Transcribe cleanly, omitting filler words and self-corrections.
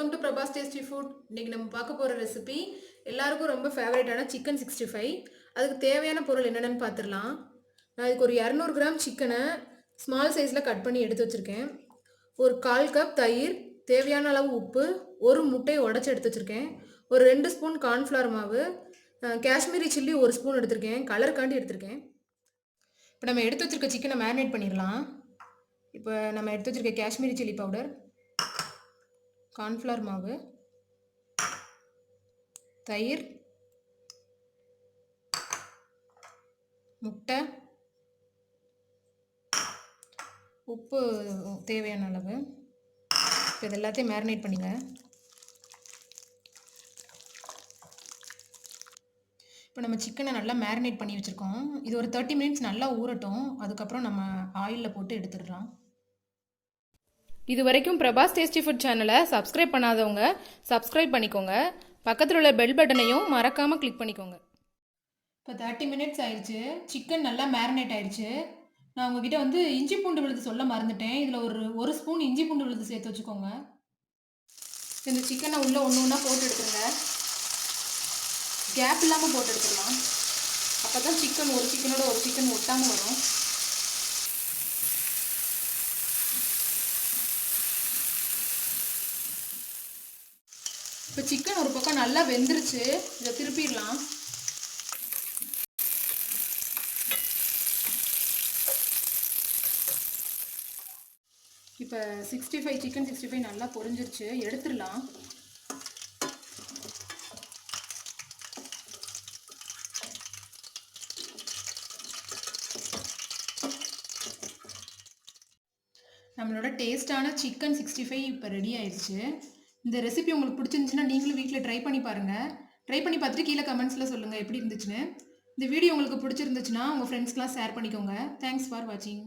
Welcome to Prabhas tasty food. இன்றைக்கி நம்ம பார்க்க போகிற ரெசிபி எல்லாருக்கும் ரொம்ப ஃபேவரட்டான சிக்கன் 65. அதுக்கு தேவையான பொருள் என்னென்னு பார்த்துடலாம். நான் இதுக்கு ஒரு 200 கிராம் சிக்கனை ஸ்மால் சைஸில் கட் பண்ணி எடுத்து வச்சுருக்கேன். ஒரு 1/4 கப் தயிர், தேவையான அளவு உப்பு, ஒரு முட்டையை உடச்சி எடுத்து வச்சுருக்கேன். ஒரு 2 ஸ்பூன் கார்ன்ஃப்ளவர் மாவு, காஷ்மீரி சில்லி 1 ஸ்பூன் எடுத்திருக்கேன், கலருக்காண்டி எடுத்திருக்கேன். இப்போ நம்ம எடுத்து வச்சுருக்க சிக்கனை மேரினேட் பண்ணிடலாம். இப்போ நம்ம எடுத்து வச்சுருக்க காஷ்மீரி சில்லி பவுடர், கார்ன்ஃப்ளவர் மாவு, தயிர், முட்டை, உப்பு தேவையான அளவு. இப்போ இது எல்லாத்தையும் மேரினேட் பண்ணிங்க. இப்போ நம்ம சிக்கனை நல்லா மேரினேட் பண்ணி வச்சுருக்கோம். இது ஒரு 30 மினிட்ஸ் நல்லா ஊறட்டும். அதுக்கப்புறம் நம்ம ஆயிலில் போட்டு எடுத்துடலாம். இது வரைக்கும் பிரபாஸ் டேஸ்டி ஃபுட் சேனலை சப்ஸ்கிரைப் பண்ணாதவங்க சப்ஸ்கிரைப் பண்ணிக்கோங்க. பக்கத்தில் உள்ள பெல் பட்டனையும் மறக்காமல் கிளிக் பண்ணிக்கோங்க. இப்போ 30 மினிட்ஸ் ஆயிடுச்சு. சிக்கன் நல்லா மேரினேட் ஆயிடுச்சு. நான் உங்ககிட்ட இஞ்சி பூண்டு விழுது சொல்ல மறந்துட்டேன். இதில் ஒரு ஸ்பூன் இஞ்சி பூண்டு விழுது சேர்த்து வச்சுக்கோங்க. இந்த சிக்கனை உள்ளே ஒன்று ஒன்றா போட்டு எடுத்துருங்க. கேப் இல்லாமல் போட்டு எடுத்துடலாம். அப்போ தான் சிக்கன் ஒரு சிக்கனோட ஒரு சிக்கன் ஒட்டாமல் வரும். இப்போ சிக்கன் ஒரு பக்கம் நல்லா வெந்துருச்சு. இதை திருப்பிடலாம். இப்போ சிக்கன் 65 நல்லா பொரிஞ்சிருச்சு. எடுத்துடலாம். நம்மளோட டேஸ்டான சிக்கன் 65 இப்போ ரெடி ஆயிடுச்சு. இந்த ரெசிபி உங்களுக்கு பிடிச்சிருந்துச்சுன்னா நீங்களும் வீட்டில் ட்ரை பண்ணி பாருங்கள். ட்ரை பண்ணி பார்த்துட்டு கீழே கமெண்ட்ஸில் சொல்லுங்கள் எப்படி இருந்துச்சுன்னு. இந்த வீடியோ உங்களுக்கு பிடிச்சிருந்துச்சுன்னா உங்கள் ஃப்ரெண்ட்ஸ்க்கெலாம் ஷேர் பண்ணிக்கோங்க. தேங்க்ஸ் ஃபார் வாட்சிங்.